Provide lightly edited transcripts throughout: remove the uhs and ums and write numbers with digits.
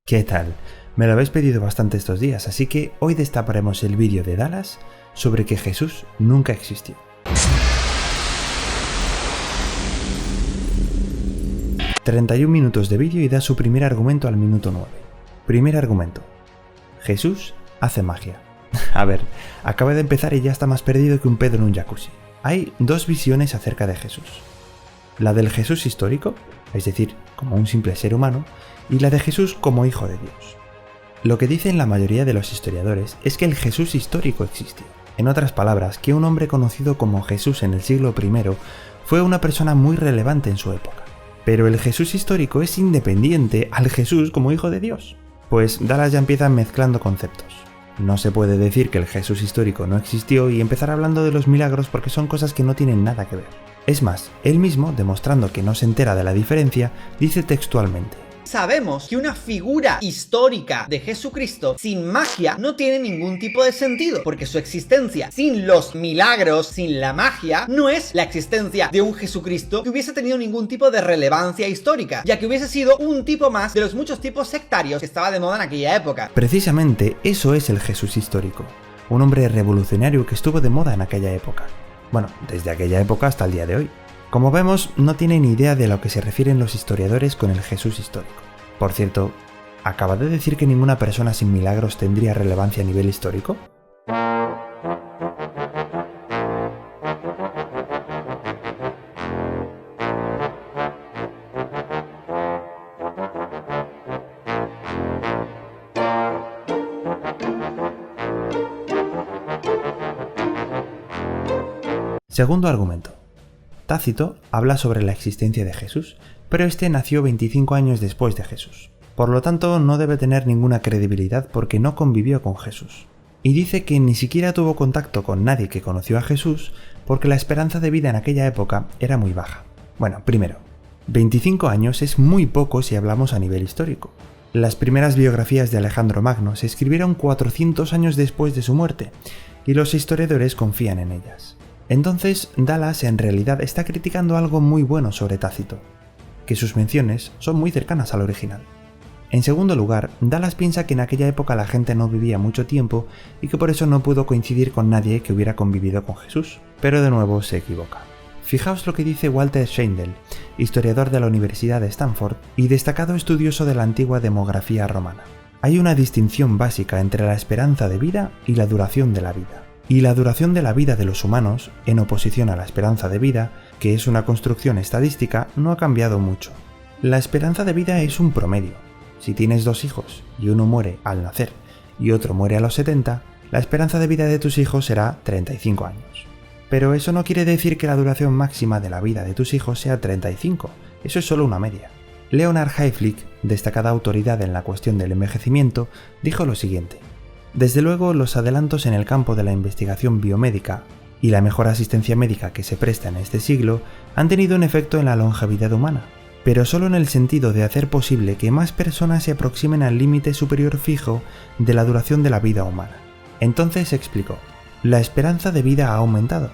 ¿Qué tal? Me lo habéis pedido bastante estos días, así que hoy destaparemos el vídeo de Dallas sobre que Jesús nunca existió. ...31 minutos de vídeo y da su primer argumento al minuto 9. Primer argumento. Jesús hace magia. A ver, acaba de empezar y ya está más perdido que un pedo en un jacuzzi. Hay dos visiones acerca de Jesús. La del Jesús histórico, es decir, como un simple ser humano, y la de Jesús como hijo de Dios. Lo que dicen la mayoría de los historiadores es que el Jesús histórico existió. En otras palabras, que un hombre conocido como Jesús en el siglo I fue una persona muy relevante en su época. Pero el Jesús histórico es independiente al Jesús como hijo de Dios. Pues Dallas ya empieza mezclando conceptos. No se puede decir que el Jesús histórico no existió y empezar hablando de los milagros porque son cosas que no tienen nada que ver. Es más, él mismo, demostrando que no se entera de la diferencia, dice textualmente: sabemos que una figura histórica de Jesucristo sin magia no tiene ningún tipo de sentido, porque su existencia sin los milagros, sin la magia, no es la existencia de un Jesucristo que hubiese tenido ningún tipo de relevancia histórica, ya que hubiese sido un tipo más de los muchos tipos sectarios que estaba de moda en aquella época. Precisamente eso es el Jesús histórico, un hombre revolucionario que estuvo de moda en aquella época. Bueno, desde aquella época hasta el día de hoy. Como vemos, no tiene ni idea de lo que se refieren los historiadores con el Jesús histórico. Por cierto, ¿acaba de decir que ninguna persona sin milagros tendría relevancia a nivel histórico? Segundo argumento. Tácito habla sobre la existencia de Jesús, pero este nació 25 años después de Jesús. Por lo tanto, no debe tener ninguna credibilidad porque no convivió con Jesús. Y dice que ni siquiera tuvo contacto con nadie que conoció a Jesús porque la esperanza de vida en aquella época era muy baja. Bueno, primero, 25 años es muy poco si hablamos a nivel histórico. Las primeras biografías de Alejandro Magno se escribieron 400 años después de su muerte, y los historiadores confían en ellas. Entonces, Dallas en realidad está criticando algo muy bueno sobre Tácito, que sus menciones son muy cercanas al original. En segundo lugar, Dallas piensa que en aquella época la gente no vivía mucho tiempo y que por eso no pudo coincidir con nadie que hubiera convivido con Jesús, pero de nuevo se equivoca. Fijaos lo que dice Walter Scheindel, historiador de la Universidad de Stanford y destacado estudioso de la antigua demografía romana. Hay una distinción básica entre la esperanza de vida y la duración de la vida. Y la duración de la vida de los humanos, en oposición a la esperanza de vida, que es una construcción estadística, no ha cambiado mucho. La esperanza de vida es un promedio. Si tienes dos hijos y uno muere al nacer y otro muere a los 70, la esperanza de vida de tus hijos será 35 años. Pero eso no quiere decir que la duración máxima de la vida de tus hijos sea 35, eso es solo una media. Leonard Hayflick, destacada autoridad en la cuestión del envejecimiento, dijo lo siguiente: desde luego, los adelantos en el campo de la investigación biomédica y la mejor asistencia médica que se presta en este siglo han tenido un efecto en la longevidad humana, pero solo en el sentido de hacer posible que más personas se aproximen al límite superior fijo de la duración de la vida humana. Entonces explicó: la esperanza de vida ha aumentado,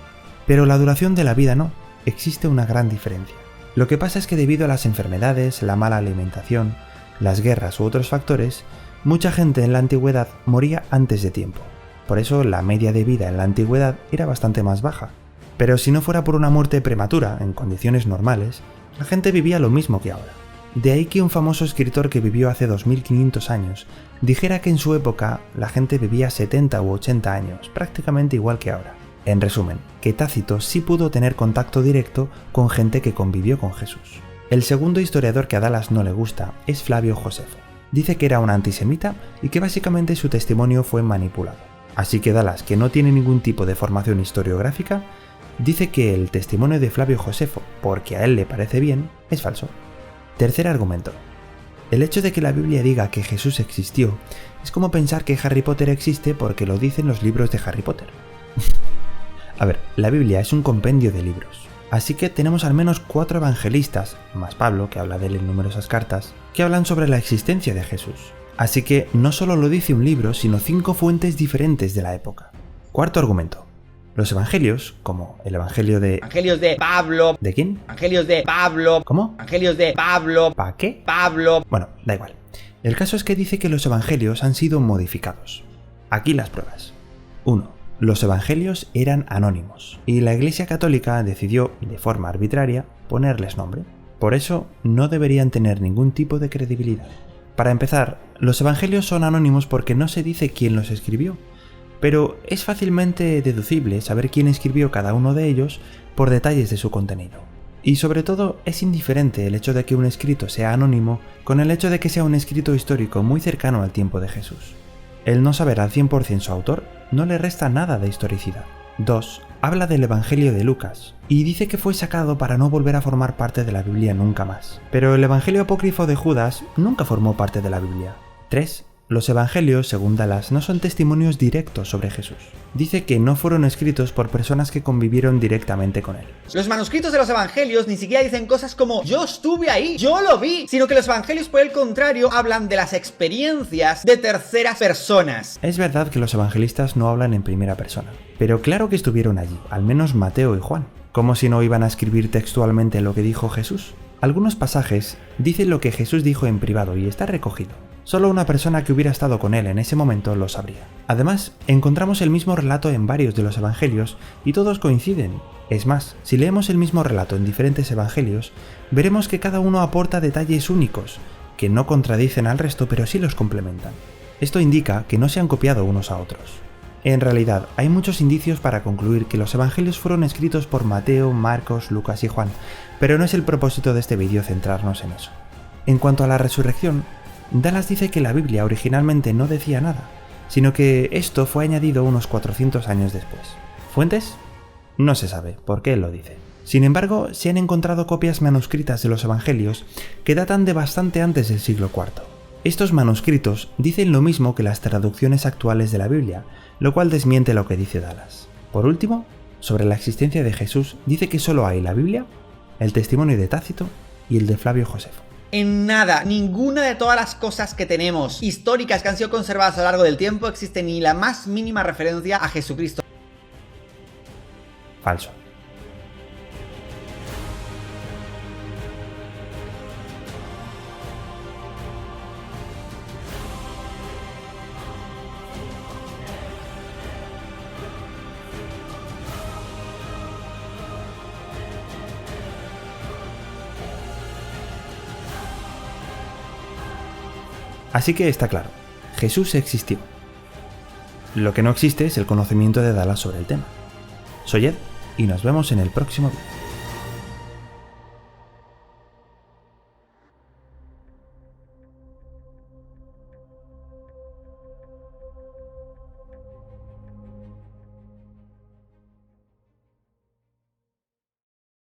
pero la duración de la vida no, existe una gran diferencia. Lo que pasa es que debido a las enfermedades, la mala alimentación, las guerras u otros factores, mucha gente en la antigüedad moría antes de tiempo. Por eso la media de vida en la antigüedad era bastante más baja. Pero si no fuera por una muerte prematura, en condiciones normales, la gente vivía lo mismo que ahora. De ahí que un famoso escritor que vivió hace 2500 años dijera que en su época la gente vivía 70 u 80 años, prácticamente igual que ahora. En resumen, que Tácito sí pudo tener contacto directo con gente que convivió con Jesús. El segundo historiador que a Dallas no le gusta es Flavio Josefo. Dice que era un antisemita y que básicamente su testimonio fue manipulado. Así que Dallas, que no tiene ningún tipo de formación historiográfica, dice que el testimonio de Flavio Josefo, porque a él le parece bien, es falso. Tercer argumento. El hecho de que la Biblia diga que Jesús existió es como pensar que Harry Potter existe porque lo dicen los libros de Harry Potter. A ver, la Biblia es un compendio de libros. Así que tenemos al menos 4 evangelistas, más Pablo, que habla de él en numerosas cartas, que hablan sobre la existencia de Jesús. Así que no solo lo dice un libro, sino 5 fuentes diferentes de la época. Cuarto argumento. Los evangelios, como el evangelio de... Evangelios de Pablo. ¿De quién? Evangelios de Pablo. ¿Cómo? Evangelios de Pablo. ¿Pa qué? Pablo. Bueno, da igual. El caso es que dice que los evangelios han sido modificados. Aquí las pruebas. 1. Los evangelios eran anónimos, y la Iglesia Católica decidió, de forma arbitraria, ponerles nombre. Por eso, no deberían tener ningún tipo de credibilidad. Para empezar, los evangelios son anónimos porque no se dice quién los escribió, pero es fácilmente deducible saber quién escribió cada uno de ellos por detalles de su contenido. Y sobre todo, es indiferente el hecho de que un escrito sea anónimo con el hecho de que sea un escrito histórico muy cercano al tiempo de Jesús. El no saber al 100% su autor no le resta nada de historicidad. 2. Habla del Evangelio de Lucas, y dice que fue sacado para no volver a formar parte de la Biblia nunca más. Pero el Evangelio apócrifo de Judas nunca formó parte de la Biblia. 3. Los evangelios, según Dallas, no son testimonios directos sobre Jesús. Dice que no fueron escritos por personas que convivieron directamente con él. Los manuscritos de los evangelios ni siquiera dicen cosas como "yo estuve ahí, yo lo vi", sino que los evangelios, por el contrario, hablan de las experiencias de terceras personas. Es verdad que los evangelistas no hablan en primera persona, pero claro que estuvieron allí, al menos Mateo y Juan. ¿Cómo si no iban a escribir textualmente lo que dijo Jesús? Algunos pasajes dicen lo que Jesús dijo en privado y está recogido. Solo una persona que hubiera estado con él en ese momento lo sabría. Además, encontramos el mismo relato en varios de los evangelios y todos coinciden. Es más, si leemos el mismo relato en diferentes evangelios, veremos que cada uno aporta detalles únicos, que no contradicen al resto pero sí los complementan. Esto indica que no se han copiado unos a otros. En realidad, hay muchos indicios para concluir que los evangelios fueron escritos por Mateo, Marcos, Lucas y Juan, pero no es el propósito de este vídeo centrarnos en eso. En cuanto a la resurrección, Dallas dice que la Biblia originalmente no decía nada, sino que esto fue añadido unos 400 años después. ¿Fuentes? No se sabe por qué él lo dice. Sin embargo, se han encontrado copias manuscritas de los evangelios que datan de bastante antes del siglo IV. Estos manuscritos dicen lo mismo que las traducciones actuales de la Biblia, lo cual desmiente lo que dice Dallas. Por último, sobre la existencia de Jesús, dice que solo hay la Biblia, el testimonio de Tácito y el de Flavio Josefo. En nada, ninguna de todas las cosas que tenemos históricas que han sido conservadas a lo largo del tiempo existe ni la más mínima referencia a Jesucristo. Falso. Así que está claro, Jesús existió. Lo que no existe es el conocimiento de Dallas sobre el tema. Soy Ed y nos vemos en el próximo vídeo.